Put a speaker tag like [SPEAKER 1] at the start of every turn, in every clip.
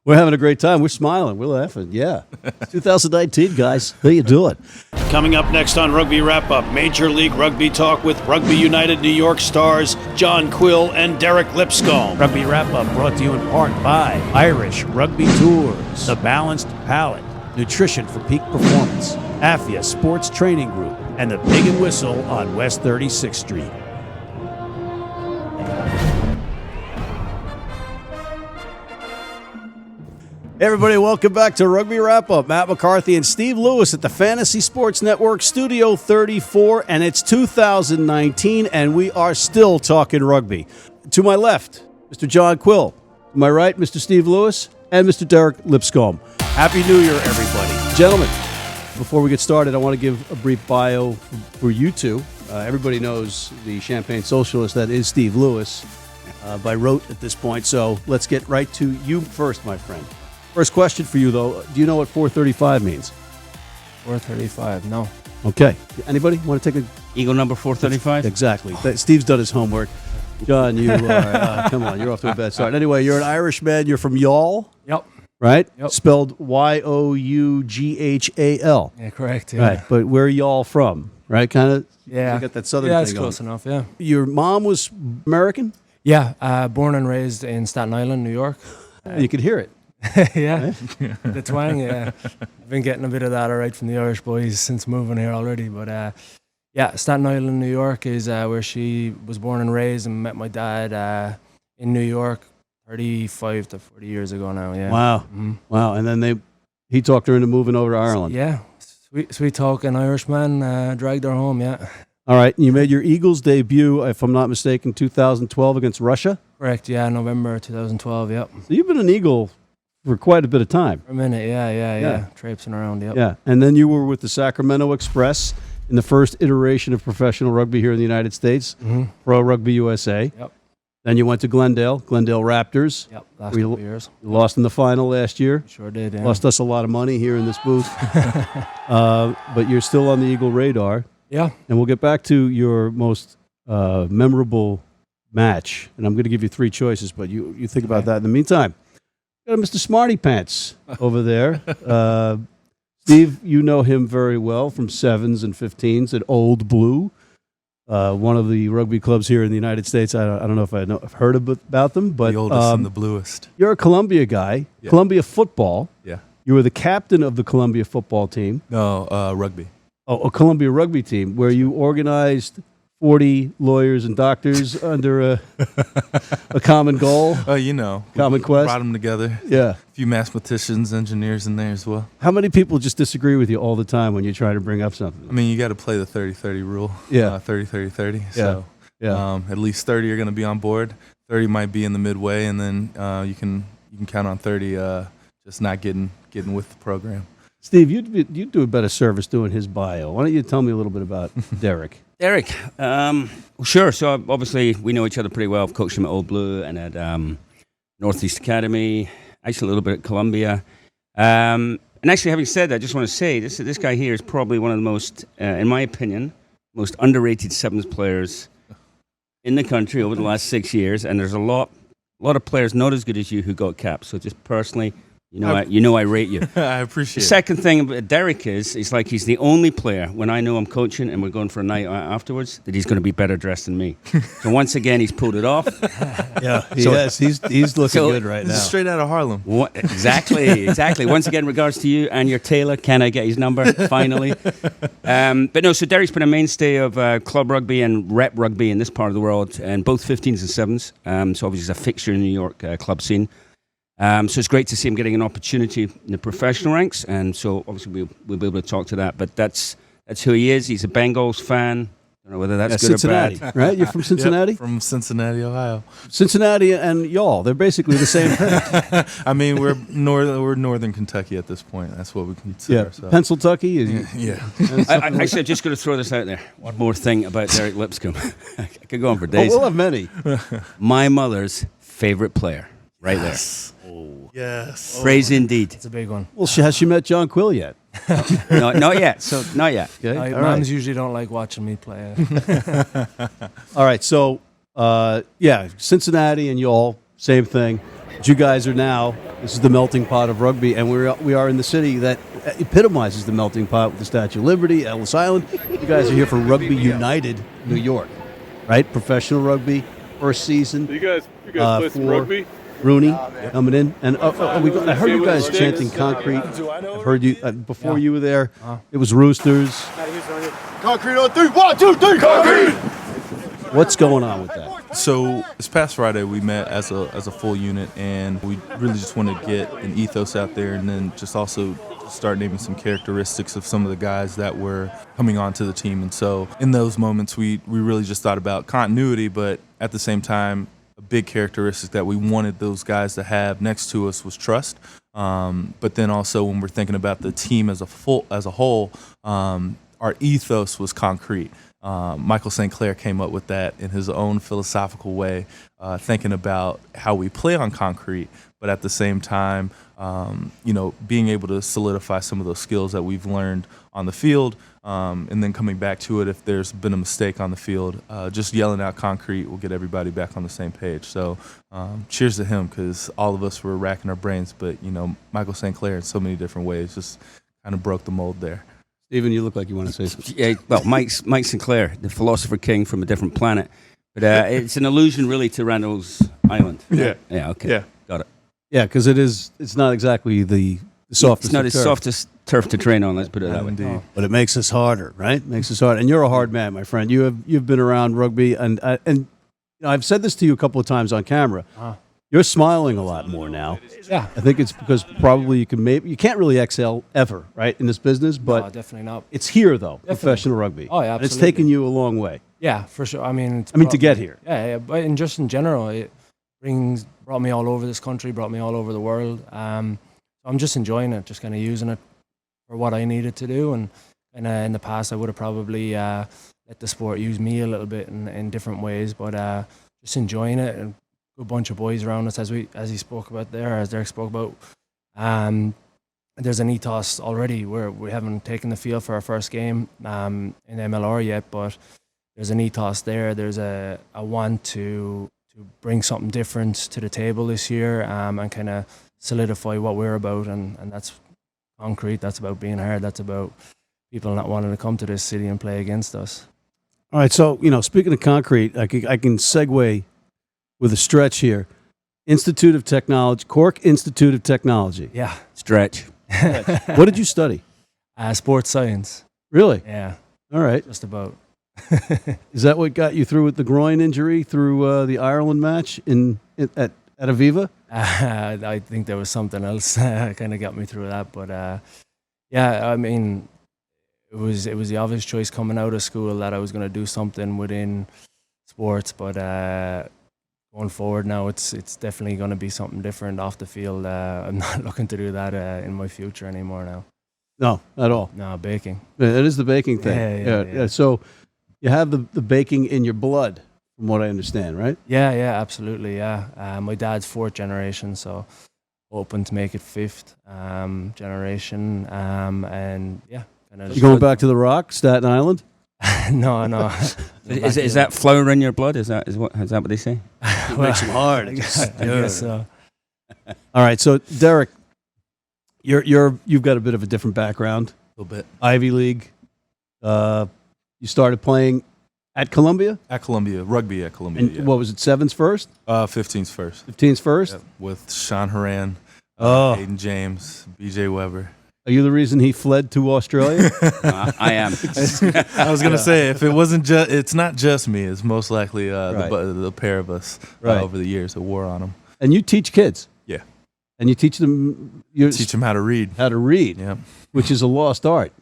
[SPEAKER 1] We're having a great time. We're smiling. We're laughing. Yeah. It's 2019, guys. How you doing? Coming up next on Rugby Wrap-Up, Major League Rugby Talk with Rugby United New York stars John Quill and Derek Lipscomb. Rugby Wrap-Up brought to you in part by Irish Rugby Tours, The Balanced Palate, Nutrition for Peak Performance, AFIA Sports Training Group, and the Pig and Whistle on West 36th Street. Hey everybody, welcome back to Rugby Wrap-Up. Matt McCarthy and Steve Lewis at the Fantasy Sports Network, Studio 34, and it's 2019, and we are still talking rugby. To my left, Mr. John Quill. To my right, Mr. Steve Lewis, and Mr. Derek Lipscomb. Happy New Year, everybody. Gentlemen, before we get started, I want to give a brief bio for you two. Everybody knows the Champagne Socialist that is Steve Lewis by rote at this point, so let's get right to you first, my friend. First question for you, though. Do you know what 435 means?
[SPEAKER 2] 435, no.
[SPEAKER 1] Okay. Anybody want to take a...
[SPEAKER 3] Eagle number 435?
[SPEAKER 1] Exactly. Steve's done his homework. John, you are... come on, you're off to a bad start. Anyway, you're an Irishman. You're from Youghal?
[SPEAKER 2] Yep.
[SPEAKER 1] Right?
[SPEAKER 2] Yep.
[SPEAKER 1] Spelled Youghal.
[SPEAKER 2] Yeah, correct. Yeah.
[SPEAKER 1] Right. But where are y'all from? Right? Kind of...
[SPEAKER 2] Yeah.
[SPEAKER 1] You got that southern
[SPEAKER 2] yeah,
[SPEAKER 1] thing
[SPEAKER 2] it's close enough, yeah.
[SPEAKER 1] Your mom was American?
[SPEAKER 2] Yeah, born and raised in Staten Island, New York.
[SPEAKER 1] You could hear it.
[SPEAKER 2] Yeah, the twang, yeah. I've been getting a bit of that, all right, from the Irish boys since moving here already. But, yeah, Staten Island, New York is where she was born and raised, and met my dad in New York 35 to 40 years ago now, yeah.
[SPEAKER 1] Wow. Mm-hmm. Wow. And then he talked her into moving over to Ireland.
[SPEAKER 2] Yeah, sweet talking Irishman, dragged her home, yeah.
[SPEAKER 1] All right. You made your Eagles debut, if I'm not mistaken, 2012 against Russia?
[SPEAKER 2] Correct, yeah, November 2012, yep.
[SPEAKER 1] So you've been an Eagle for quite a bit of time.
[SPEAKER 2] For a minute, yeah. Traipsing around, yep.
[SPEAKER 1] Yeah, and then you were with the Sacramento Express in the first iteration of professional rugby here in the United States, Pro Rugby USA.
[SPEAKER 2] Yep.
[SPEAKER 1] Then you went to Glendale Raptors.
[SPEAKER 2] Yep, last couple of years.
[SPEAKER 1] You lost in the final last year.
[SPEAKER 2] Sure did, yeah.
[SPEAKER 1] Lost us a lot of money here in this booth. But you're still on the Eagle radar.
[SPEAKER 2] Yeah.
[SPEAKER 1] And we'll get back to your most memorable match. And I'm going to give you three choices, but you think about that in the meantime. Got Mr. Smarty Pants over there. Steve, you know him very well from 7s and 15s at Old Blue, one of the rugby clubs here in the United States. I don't know if I've heard about them, but
[SPEAKER 4] the oldest and the bluest.
[SPEAKER 1] You're a Columbia guy, yeah. Columbia football.
[SPEAKER 4] Yeah.
[SPEAKER 1] You were the captain of the Columbia football team.
[SPEAKER 4] No, rugby.
[SPEAKER 1] Oh, a Columbia rugby team where you organized 40 lawyers and doctors under a common goal.
[SPEAKER 4] Oh, you know.
[SPEAKER 1] Common quest.
[SPEAKER 4] Brought them together.
[SPEAKER 1] Yeah.
[SPEAKER 4] A few mathematicians, engineers in there as well.
[SPEAKER 1] How many people just disagree with you all the time when you try to bring up something?
[SPEAKER 4] I mean, you got to play the 30-30 rule.
[SPEAKER 1] Yeah.
[SPEAKER 4] 30-30-30.
[SPEAKER 1] Yeah.
[SPEAKER 4] So
[SPEAKER 1] yeah.
[SPEAKER 4] At least 30 are going to be on board. 30 might be in the midway, and then you can count on 30 just not getting with the program.
[SPEAKER 1] Steve, you'd do a better service doing his bio. Why don't you tell me a little bit about Derek?
[SPEAKER 3] Derek, sure. So obviously we know each other pretty well. I've coached him at Old Blue and at Northeast Academy, actually a little bit at Columbia. And actually, having said that, I just want to say this guy here is probably one of the most, in my opinion, most underrated sevens players in the country over the last 6 years. And there's a lot of players not as good as you who got caps. So just personally, I rate you.
[SPEAKER 4] I appreciate it.
[SPEAKER 3] The second thing about Derek is like he's the only player when I know I'm coaching and we're going for a night out afterwards that he's going to be better dressed than me. So once again, he's pulled it off.
[SPEAKER 1] Yeah, he's looking good right now.
[SPEAKER 4] Straight out of Harlem.
[SPEAKER 3] Exactly. Once again, regards to you and your tailor. Can I get his number finally? But no, so Derek's been a mainstay of club rugby and rep rugby in this part of the world, and both 15s and 7s. So obviously he's a fixture in the New York club scene. So it's great to see him getting an opportunity in the professional ranks, and so obviously we'll be able to talk to that. But that's who he is. He's a Bengals fan. I don't know whether that's good
[SPEAKER 1] Cincinnati,
[SPEAKER 3] or bad.
[SPEAKER 1] Right? You're from Cincinnati?
[SPEAKER 4] Yep, from Cincinnati, Ohio.
[SPEAKER 1] Cincinnati and Youghal, they're basically the same thing.
[SPEAKER 4] I mean, we're northern Kentucky at this point. That's what we consider ourselves.
[SPEAKER 1] Pennsyltucky?
[SPEAKER 4] Yeah.
[SPEAKER 3] I said, just going to throw this out there. One more thing about Derek Lipscomb. I could go on for days.
[SPEAKER 1] We'll have many.
[SPEAKER 3] My mother's favorite player, right there.
[SPEAKER 4] Yes.
[SPEAKER 3] Praise indeed.
[SPEAKER 2] It's a big one.
[SPEAKER 1] Well, has she met John Quill yet?
[SPEAKER 3] No, not yet. So not yet.
[SPEAKER 1] Okay.
[SPEAKER 2] Moms usually don't like watching me play.
[SPEAKER 1] All right. So, Cincinnati and Youghal, same thing. But you guys are now This is the melting pot of rugby, and we are in the city that epitomizes the melting pot with the Statue of Liberty, Ellis Island. You guys are here for Rugby United New York, right? Professional rugby, first season.
[SPEAKER 5] You guys play some rugby?
[SPEAKER 1] RUNY coming in, and I heard you guys chanting concrete. I heard you before you were there. It was Roosters.
[SPEAKER 5] Concrete on 3. 1, 2, 3. Concrete.
[SPEAKER 1] What's going on with that?
[SPEAKER 4] So this past Friday we met as a full unit, and we really just want to get an ethos out there, and then just also start naming some characteristics of some of the guys that were coming onto the team. And so in those moments we really just thought about continuity, but at the same time a big characteristic that we wanted those guys to have next to us was trust. But then also when we're thinking about the team as a whole, our ethos was concrete. Michael St. Clair came up with that in his own philosophical way, thinking about how we play on concrete, but at the same time, being able to solidify some of those skills that we've learned on the field, and then coming back to it if there's been a mistake on the field. Just yelling out concrete will get everybody back on the same page. So cheers to him, because all of us were racking our brains, but Michael St. Clair in so many different ways just kind of broke the mold there.
[SPEAKER 1] Stephen, you look like you want to say something.
[SPEAKER 3] Yeah, well, Mike Sinclair, the philosopher king from a different planet. But it's an allusion really to Randall's Island.
[SPEAKER 4] Yeah.
[SPEAKER 3] Yeah, okay.
[SPEAKER 4] Yeah.
[SPEAKER 3] Got it.
[SPEAKER 1] Yeah, because it's not exactly the softest.
[SPEAKER 3] It's not
[SPEAKER 1] of
[SPEAKER 3] his
[SPEAKER 1] turf,
[SPEAKER 3] softest turf to train on, let's put it that way.
[SPEAKER 4] Indeed.
[SPEAKER 1] but it makes us harder, right? Makes us harder. And you're a hard man, my friend. You've been around rugby, and I've said this to you a couple of times on camera. You're smiling a lot more now.
[SPEAKER 2] Yeah.
[SPEAKER 1] I think it's because probably you can't really excel ever, right, in this business, but
[SPEAKER 2] No, definitely not.
[SPEAKER 1] it's here though, professional rugby.
[SPEAKER 2] Oh, yeah,
[SPEAKER 1] And it's
[SPEAKER 2] absolutely.
[SPEAKER 1] taken you a long way.
[SPEAKER 2] Yeah, for sure. I mean,
[SPEAKER 1] to get here.
[SPEAKER 2] Yeah, but just in general, it brought me all over this country, brought me all over the world. I'm just enjoying it, just kind of using it for what I needed to do. And in the past, I would have probably let the sport use me a little bit in different ways, but just enjoying it. And a bunch of boys around us, as he spoke about there, as Derek spoke about. There's an ethos already where we haven't taken the field for our first game in MLR yet, but there's an ethos there. There's a want to bring something different to the table this year, and kind of solidify what we're about, and that's concrete. That's about being hard. That's about people not wanting to come to this city and play against us.
[SPEAKER 1] All right, so speaking of concrete, I can segue with a stretch here. Institute of Technology, Cork Institute of Technology.
[SPEAKER 2] Yeah.
[SPEAKER 3] Stretch.
[SPEAKER 1] What did you study?
[SPEAKER 2] Sports science.
[SPEAKER 1] Really?
[SPEAKER 2] Yeah.
[SPEAKER 1] All right.
[SPEAKER 2] Just about.
[SPEAKER 1] Is that what got you through with the groin injury through the Ireland match at Aviva?
[SPEAKER 2] I think there was something else kind of got me through that, but yeah, I mean, it was the obvious choice coming out of school that I was going to do something within sports, but going forward now, it's definitely going to be something different off the field. I'm not looking to do that in my future anymore now.
[SPEAKER 1] No, at all.
[SPEAKER 2] No, baking.
[SPEAKER 1] It is the baking thing.
[SPEAKER 2] Yeah.
[SPEAKER 1] So you have the baking in your blood, from what I understand, right?
[SPEAKER 2] Yeah, absolutely, yeah. My dad's 4th generation, so hoping to make it 5th generation, and yeah.
[SPEAKER 1] You going back to the Rock, Staten Island?
[SPEAKER 2] No.
[SPEAKER 3] Is that flour in your blood? Is that what they say?
[SPEAKER 1] It makes them hard.
[SPEAKER 2] I guess so.
[SPEAKER 1] All right, so Derek, you've got a bit of a different background.
[SPEAKER 4] A little bit.
[SPEAKER 1] Ivy League. You started playing at Columbia?
[SPEAKER 4] At Columbia, rugby at Columbia.
[SPEAKER 1] And what was it, 7s first?
[SPEAKER 4] 15s first.
[SPEAKER 1] 15s first?
[SPEAKER 4] Yep. With Sean Haran, Hayden James, BJ Weber.
[SPEAKER 1] Are you the reason he fled to Australia?
[SPEAKER 3] I am.
[SPEAKER 4] I was gonna say, if it wasn't just, it's not just me. It's most likely
[SPEAKER 1] Right.
[SPEAKER 4] the pair of us
[SPEAKER 1] Right.
[SPEAKER 4] over the years that wore on them.
[SPEAKER 1] And you teach kids.
[SPEAKER 4] Yeah,
[SPEAKER 1] And you teach them
[SPEAKER 4] teach them how to read.
[SPEAKER 1] how to read,
[SPEAKER 4] Yeah,
[SPEAKER 1] which is a lost art.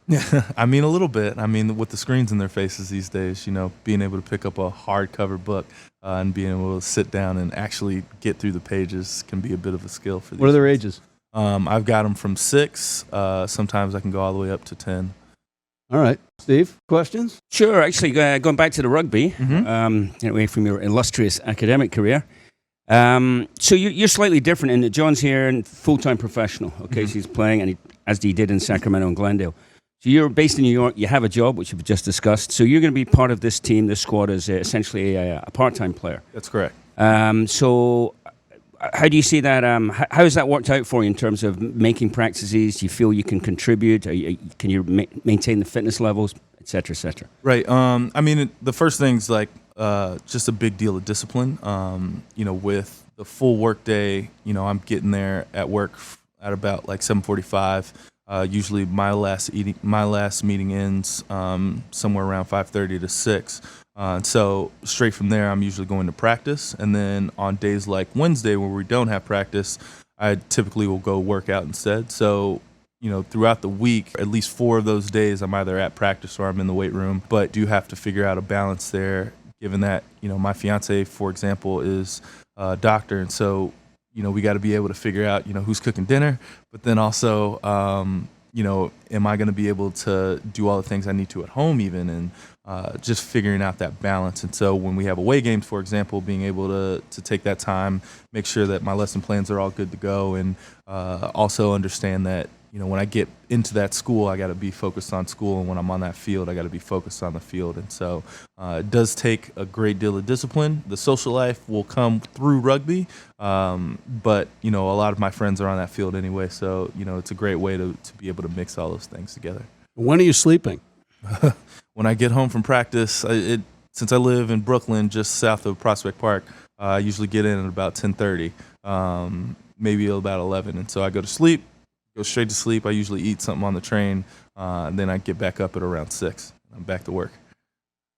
[SPEAKER 4] I mean a little bit. I mean, with the screens in their faces these days, being able to pick up a hardcover book and being able to sit down and actually get through the pages can be a bit of a skill for these.
[SPEAKER 1] What are their
[SPEAKER 4] kids.
[SPEAKER 1] ages?
[SPEAKER 4] I've got them from 6. Sometimes I can go all the way up to 10.
[SPEAKER 1] All right. Steve, questions?
[SPEAKER 3] Sure. Actually, going back to the rugby, get away from your illustrious academic career. So you're slightly different in that John's here and full-time professional. Okay, so he's playing, as he did in Sacramento and Glendale. So you're based in New York. You have a job, which we've just discussed. So you're going to be part of this team, this squad, as essentially a part-time player.
[SPEAKER 4] That's correct.
[SPEAKER 3] So how do you see that? How has that worked out for you in terms of making practices? Do you feel you can contribute? Can you maintain the fitness levels, et cetera, et cetera?
[SPEAKER 4] Right. I mean, the first thing's like just a big deal of discipline. With the full work day, I'm getting there at work at about like 7:45. Usually my last meeting ends somewhere around 5:30 to 6. So straight from there, I'm usually going to practice. And then on days like Wednesday where we don't have practice, I typically will go work out instead. So, throughout the week, at least 4 of those days, I'm either at practice or I'm in the weight room. But do have to figure out a balance there, given that, my fiance, for example, is a doctor. And so, we got to be able to figure out, who's cooking dinner, but then also, am I going to be able to do all the things I need to at home even, and just figuring out that balance. And so when we have away games, for example, being able to take that time, make sure that my lesson plans are all good to go, and also understand that, when I get into that school, I got to be focused on school, and when I'm on that field, I got to be focused on the field. And so it does take a great deal of discipline. The social life will come through rugby, but, a lot of my friends are on that field anyway, so, it's a great way to be able to mix all those things together.
[SPEAKER 1] When are you sleeping?
[SPEAKER 4] When I get home from practice, since I live in Brooklyn, just south of Prospect Park, I usually get in at about 10:30, maybe about 11. And so I go straight to sleep. I usually eat something on the train, and then I get back up at around 6. I'm back to work.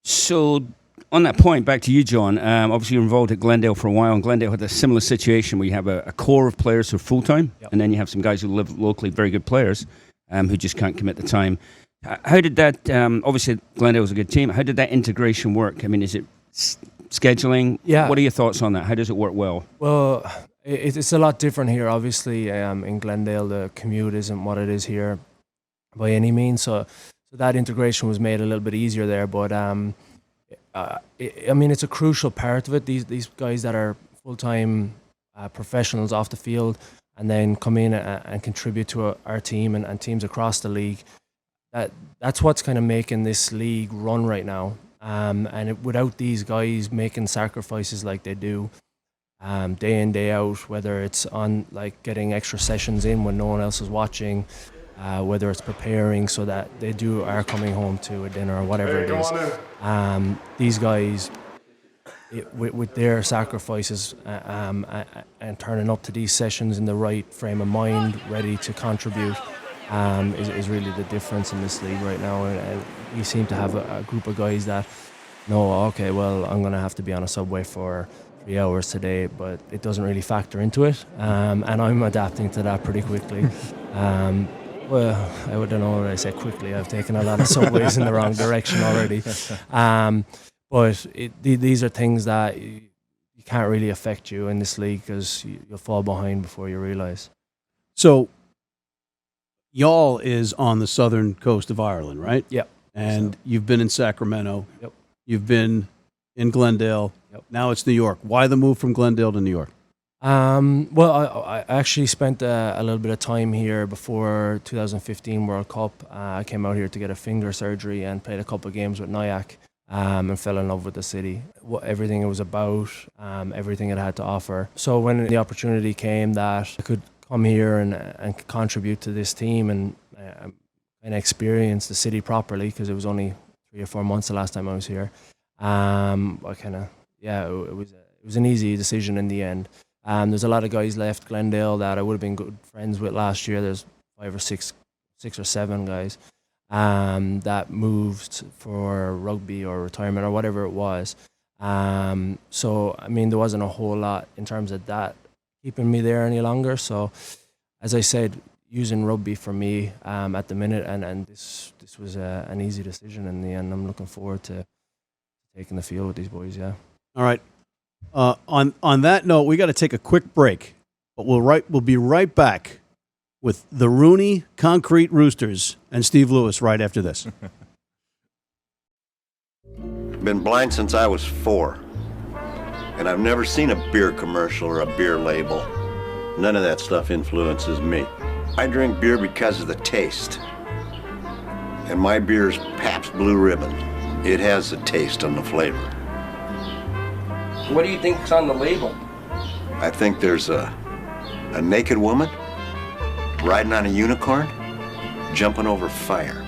[SPEAKER 3] So on that point, back to you, John. Obviously, you're involved at Glendale for a while, and Glendale had a similar situation where you have a core of players who are full-time, and then you have some guys who live locally, very good players, who just can't commit the time. How did that, obviously Glendale was a good team, how did that integration work? I mean, is it scheduling?
[SPEAKER 2] Yeah.
[SPEAKER 3] What are your thoughts on that? How does it work well?
[SPEAKER 2] Well, it's a lot different here. Obviously, in Glendale, the commute isn't what it is here by any means. So that integration was made a little bit easier there. But it's a crucial part of it. These guys that are full-time professionals off the field and then come in and contribute to our team and teams across the league. That's what's kind of making this league run right now. Without these guys making sacrifices like they do, day in, day out, whether it's on like getting extra sessions in when no one else is watching, whether it's preparing so that they are coming home to a dinner or whatever it is. These guys, with their sacrifices and turning up to these sessions in the right frame of mind, ready to contribute, is really the difference in this league right now. And we seem to have a group of guys that know, okay, well, I'm going to have to be on a subway for 3 hours today, but it doesn't really factor into it. And I'm adapting to that pretty quickly. Well, I don't know what I say quickly. I've taken a lot of subways in the wrong direction already. But these are things that you can't really affect you in this league because you'll fall behind before you realize.
[SPEAKER 1] So, y'all is on the southern coast of Ireland, right?
[SPEAKER 2] Yep.
[SPEAKER 1] And you've been in Sacramento.
[SPEAKER 2] Yep.
[SPEAKER 1] You've been in Glendale.
[SPEAKER 2] Yep.
[SPEAKER 1] Now it's New York. Why the move from Glendale to New York?
[SPEAKER 2] Well, I actually spent a little bit of time here before 2015 World Cup. I came out here to get a finger surgery and played a couple of games with Nyack and fell in love with the city. Everything it was about, everything it had to offer. So when the opportunity came that I could come here and contribute to this team and experience the city properly, because it was only 3 or 4 months the last time I was here. It was an easy decision in the end. There's a lot of guys left Glendale that I would have been good friends with last year. There's 5 or 6 or 7 guys that moved for rugby or retirement or whatever it was. So there wasn't a whole lot in terms of that keeping me there any longer. So, as I said, using rugby for me at the minute, and this was an easy decision in the end. I'm looking forward to taking the field with these boys. Yeah.
[SPEAKER 1] All right. On that note, we got to take a quick break, but we'll be right back with the RUNY Concrete Roosters and Steve Lewis right after this.
[SPEAKER 6] Been blind since I was 4. And I've never seen a beer commercial or a beer label. None of that stuff influences me. I drink beer because of the taste. And my beer's Pabst Blue Ribbon. It has the taste and the flavor.
[SPEAKER 7] What do you think's on the label?
[SPEAKER 6] I think there's a naked woman riding on a unicorn, jumping over fire.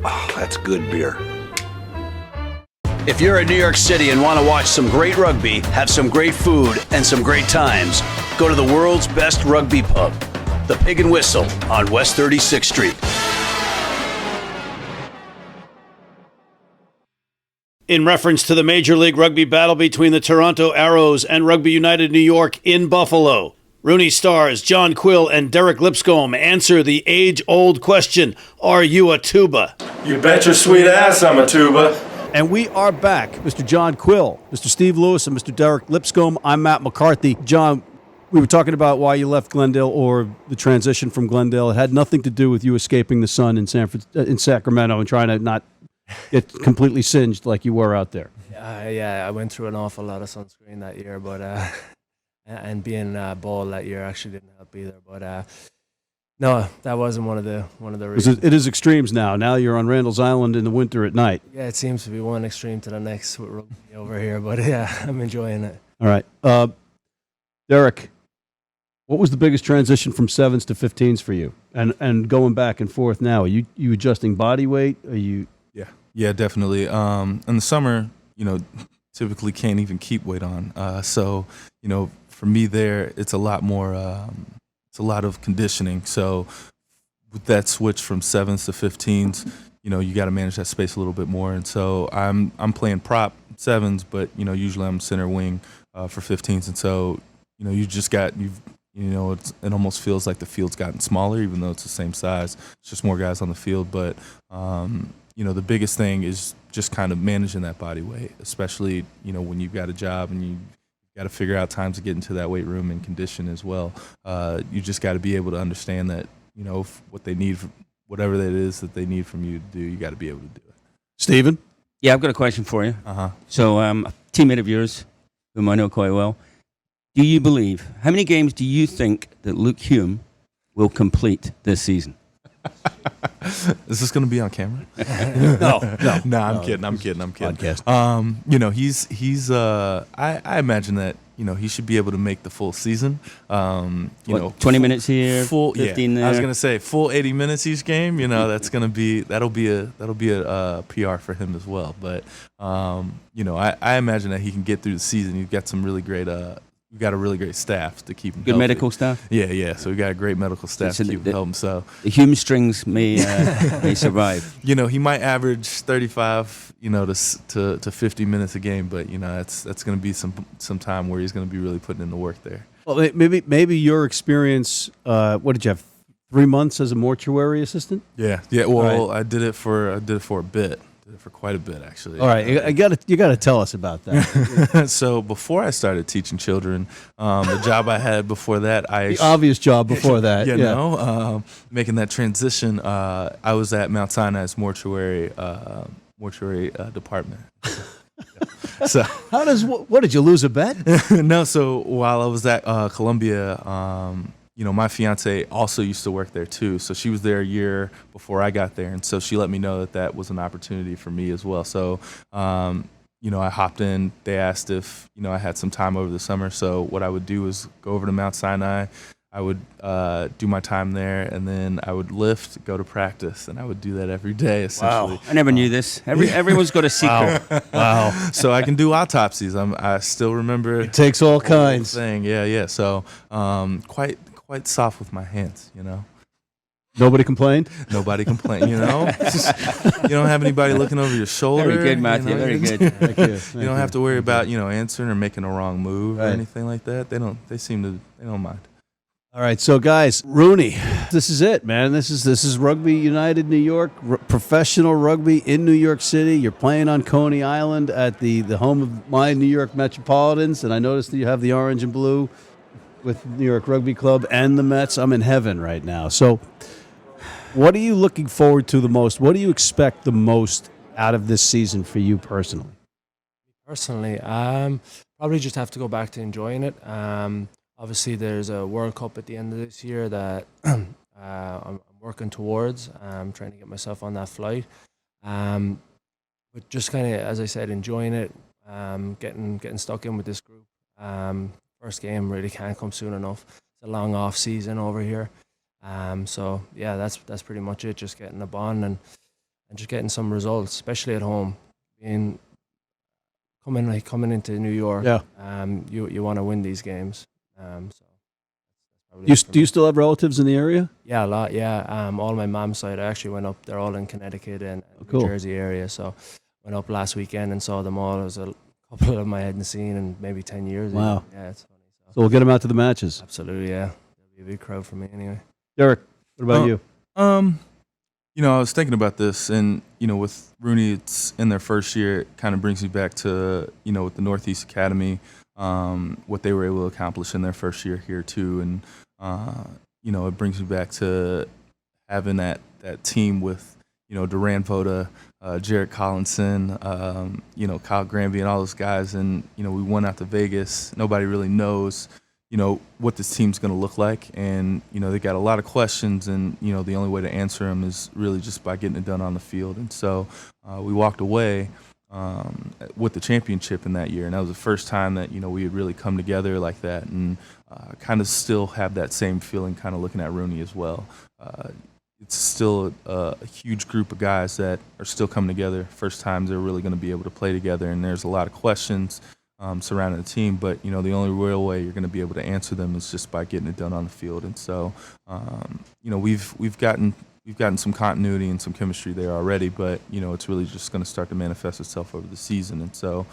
[SPEAKER 6] Oh, that's good beer.
[SPEAKER 1] If you're in New York City and want to watch some great rugby, have some great food, and some great times, go to the world's best rugby pub, the Pig and Whistle on West 36th Street. In reference to the Major League Rugby battle between the Toronto Arrows and Rugby United New York in Buffalo, RUNY stars John Quill and Derek Lipscomb answer the age-old question, are you a tuba?
[SPEAKER 7] You bet your sweet ass I'm a tuba.
[SPEAKER 1] And we are back. Mr. John Quill, Mr. Steve Lewis, and Mr. Derek Lipscomb. I'm Matt McCarthy. John, we were talking about why you left Glendale or the transition from Glendale. It had nothing to do with you escaping the sun in Sacramento and trying to not get completely singed like you were out there.
[SPEAKER 2] Yeah, I went through an awful lot of sunscreen that year, but and being bald that year actually didn't help either. But no, that wasn't one of the reasons.
[SPEAKER 1] It is extremes now. Now you're on Randall's Island in the winter at night.
[SPEAKER 2] Yeah, it seems to be one extreme to the next with rugby over here, but yeah, I'm enjoying it.
[SPEAKER 1] All right, Derek, what was the biggest transition from 7s to 15s for you, and going back and forth now? Are you adjusting body weight? Are you?
[SPEAKER 4] Yeah, definitely. In the summer, typically can't even keep weight on. So, for me there, it's a lot more, it's a lot of conditioning. So with that switch from 7s to 15s, you got to manage that space a little bit more. And so I'm playing prop 7s, but, usually I'm center wing for 15s. And so, it almost feels like the field's gotten smaller, even though it's the same size. It's just more guys on the field. But, the biggest thing is just kind of managing that body weight, especially, when you've got a job and you got to figure out times to get into that weight room and condition as well. You just got to be able to understand that, what they need, whatever that is that they need from you to do, you got to be able to do it.
[SPEAKER 1] Stephen?
[SPEAKER 3] Yeah, I've got a question for you.
[SPEAKER 4] Uh-huh.
[SPEAKER 3] So, a teammate of yours, whom I know quite well, do you believe, how many games do you think that Luke Hume will complete this season?
[SPEAKER 4] Is this going to be on camera?
[SPEAKER 1] No,
[SPEAKER 4] I'm kidding.
[SPEAKER 1] Podcast.
[SPEAKER 4] I imagine that, he should be able to make the full season.
[SPEAKER 3] 20 minutes here,
[SPEAKER 4] full
[SPEAKER 3] 15 there.
[SPEAKER 4] I was going to say full 80 minutes each game. That'll be a PR for him as well. But I imagine that he can get through the season. You've got some really great we've got a really great staff to keep him
[SPEAKER 3] Good
[SPEAKER 4] healthy.
[SPEAKER 3] medical staff?
[SPEAKER 4] Yeah. So we've got a great medical staff to keep him healthy. So
[SPEAKER 3] the Hume strings may survive.
[SPEAKER 4] He might average 35, to 50 minutes a game, but that's going to be some time where he's going to be really putting in the work there.
[SPEAKER 1] Well, maybe your experience. What did you have? 3 months as a mortuary assistant?
[SPEAKER 4] Yeah. Well,
[SPEAKER 1] right.
[SPEAKER 4] I did it for a bit. For quite a bit, actually.
[SPEAKER 1] All right, you got to tell us about that.
[SPEAKER 4] So before I started teaching children, the job I had before that,
[SPEAKER 1] the obvious job before that,
[SPEAKER 4] making that transition, I was at Mount Sinai's mortuary department. So
[SPEAKER 1] what did you lose a bet?
[SPEAKER 4] No, so while I was at Columbia, my fiance also used to work there too. So she was there a year before I got there. And so she let me know that was an opportunity for me as well. So, I hopped in. They asked if, I had some time over the summer. So what I would do is go over to Mount Sinai. I would do my time there, and then I would lift, go to practice, and I would do that every day, essentially.
[SPEAKER 3] Wow. I never knew this. Everyone's got a secret.
[SPEAKER 1] Wow.
[SPEAKER 4] So I can do autopsies. I still remember.
[SPEAKER 1] It takes all kinds.
[SPEAKER 4] Thing. Yeah. So quite soft with my hands,
[SPEAKER 1] Nobody complained?
[SPEAKER 4] Nobody complained, you don't have anybody looking over your shoulder.
[SPEAKER 3] Very good, Matthew. Very good.
[SPEAKER 1] Thank you.
[SPEAKER 4] You don't have to worry about, answering or making a wrong move or anything like that. They don't mind.
[SPEAKER 1] All right, so guys, RUNY, this is it, man. This is Rugby United New York, professional rugby in New York City. You're playing on Coney Island at the home of my New York Metropolitans, and I noticed that you have the orange and blue with New York Rugby Club and the Mets. I'm in heaven right now. So what are you looking forward to the most? What do you expect the most out of this season for you personally?
[SPEAKER 2] Personally, probably just have to go back to enjoying it. Obviously, there's a World Cup at the end of this year that I'm working towards. I'm trying to get myself on that flight. but just kind of, as I said, enjoying it, getting stuck in with this group. First game really can't come soon enough. It's a long off season over here. So yeah, that's pretty much it. Just getting a bond and just getting some results, especially at home. Coming into New York.
[SPEAKER 1] Yeah.
[SPEAKER 2] You want to win these games. So
[SPEAKER 1] Do you still have relatives in the area?
[SPEAKER 2] yeah, a lot. Yeah. All my mom's side, I actually went up. They're all in Connecticut and
[SPEAKER 1] cool.
[SPEAKER 2] New Jersey area. So went up last weekend and saw them all. It was a couple of them I hadn't seen in maybe 10 years.
[SPEAKER 1] Wow.
[SPEAKER 2] Yeah, it's funny.
[SPEAKER 1] So we'll get them out to the matches.
[SPEAKER 2] Absolutely, yeah. There'll be a big crowd for me anyway.
[SPEAKER 1] Derek, what about you?
[SPEAKER 4] I was thinking about this, and with RUNY, it's in their first year. It kind of brings me back to with the Northeast Academy, what they were able to accomplish in their first year here too, and it brings me back to having that team with Duran Voda, Jarrett Collinson, Kyle Granby, and all those guys, and we went out to Vegas. Nobody really knows what this team's going to look like, and they got a lot of questions, and the only way to answer them is really just by getting it done on the field. And so we walked away with the championship in that year, and that was the first time that we had really come together like that, and kind of still have that same feeling kind of looking at RUNY as well. It's still a huge group of guys that are still coming together. First time they're really going to be able to play together, and there's a lot of questions surrounding the team, but the only real way you're going to be able to answer them is just by getting it done on the field. And so we've gotten some continuity and some chemistry there already, but it's really just going to start to manifest itself over the season. And so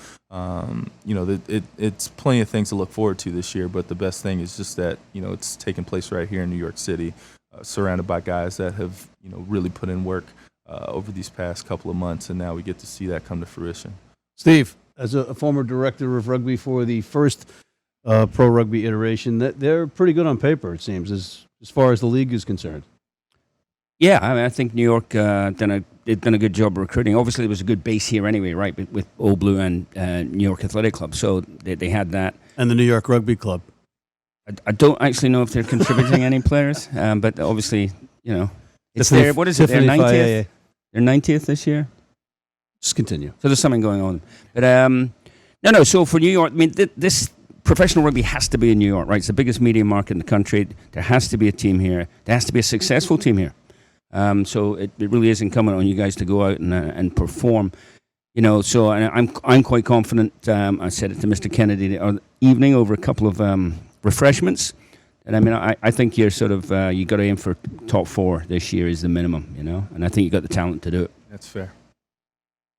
[SPEAKER 4] it's plenty of things to look forward to this year, but the best thing is just that it's taking place right here in New York City, surrounded by guys that have really put in work over these past couple of months, and now we get to see that come to fruition.
[SPEAKER 1] Steve, as a former director of rugby for the first pro rugby iteration, that they're pretty good on paper, it seems, as far as the league is concerned.
[SPEAKER 3] Yeah, I think New York done a good job of recruiting. Obviously, there was a good base here anyway, right, with Old Blue and New York Athletic Club, so they had that.
[SPEAKER 1] And the New York Rugby Club.
[SPEAKER 3] I don't actually know if they're contributing any players, but obviously, it's their, what is it, their 90th? Their 90th this year?
[SPEAKER 1] Just continue.
[SPEAKER 3] So there's something going on. But no. So for New York, I mean, this professional rugby has to be in New York, right? It's the biggest media market in the country. There has to be a team here. There has to be a successful team here. So it really is incumbent on you guys to go out and perform. So and I'm quite confident. I said it to Mr. Kennedy the other evening over a couple of refreshments. And I mean, I think you're sort of you got to aim for top 4 this year is the minimum, and I think you got the talent to do it.
[SPEAKER 4] That's fair.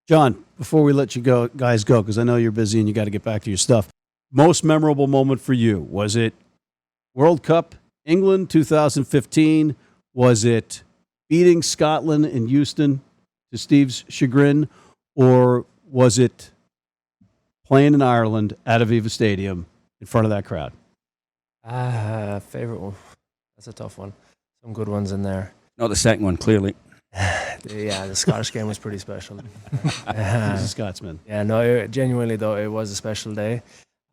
[SPEAKER 1] John, before we let you guys go, because I know you're busy and you got to get back to your stuff, most memorable moment for you, was it World Cup, England 2015? Was it beating Scotland in Houston to Steve's chagrin? Or was it playing in Ireland at Aviva Stadium in front of that crowd?
[SPEAKER 2] Favorite one? That's a tough one. Some good ones in there.
[SPEAKER 3] Not the second one, clearly.
[SPEAKER 2] Yeah, the Scottish game was pretty special.
[SPEAKER 1] He's a Scotsman.
[SPEAKER 2] Yeah, no, genuinely though, it was a special day.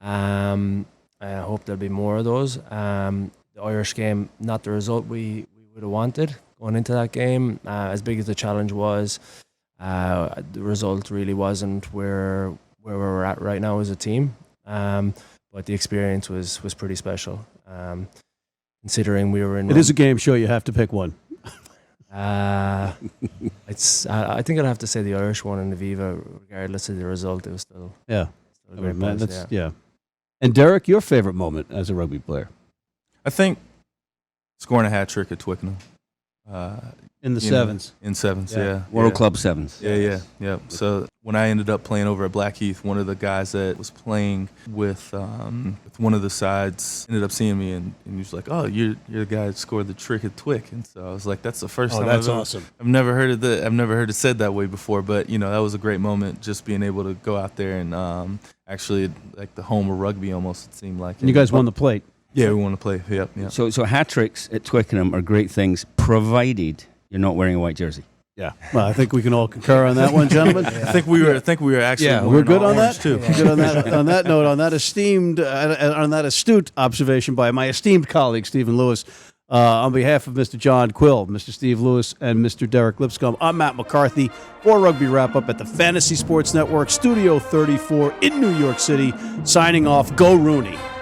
[SPEAKER 2] I hope there'll be more of those. The Irish game, not the result we would have wanted going into that game. As big as the challenge was, the result really wasn't where we're at right now as a team. But the experience was pretty special. Considering we were in...
[SPEAKER 1] It is a game show. You have to pick one.
[SPEAKER 2] I think I'd have to say the Irish one in the Aviva, regardless of the result. It was still
[SPEAKER 1] a
[SPEAKER 2] great
[SPEAKER 1] man,
[SPEAKER 2] place,
[SPEAKER 1] yeah. And Derek, your favorite moment as a rugby player?
[SPEAKER 4] I think scoring a hat trick at Twickenham.
[SPEAKER 1] In the sevens.
[SPEAKER 4] In sevens, yeah.
[SPEAKER 3] World Club Sevens.
[SPEAKER 4] Yeah. So when I ended up playing over at Blackheath, one of the guys that was playing with one of the sides ended up seeing me, and he was like, "Oh, you're the guy that scored the trick at Twick." And so I was like, "That's the first time."
[SPEAKER 1] That's awesome.
[SPEAKER 4] I've never heard it said that way before, but that was a great moment, just being able to go out there and actually like the home of rugby almost, it seemed like.
[SPEAKER 1] And you guys won the plate.
[SPEAKER 4] Yeah, we want to play. Yep.
[SPEAKER 3] So hat tricks at Twickenham are great things, provided you're not wearing a white jersey.
[SPEAKER 1] Yeah. Well, I think we can all concur on that one, gentlemen.
[SPEAKER 4] I think we were actually.
[SPEAKER 1] Yeah, we're good on that
[SPEAKER 4] too.
[SPEAKER 1] Good on that. On that note, on that astute observation by my esteemed colleague Stephen Lewis. On behalf of Mr. John Quill, Mr. Steve Lewis, and Mr. Derek Lipscomb, I'm Matt McCarthy for Rugby Wrap-Up at the Fantasy Sports Network, Studio 34 in New York City, signing off. Go RUNY.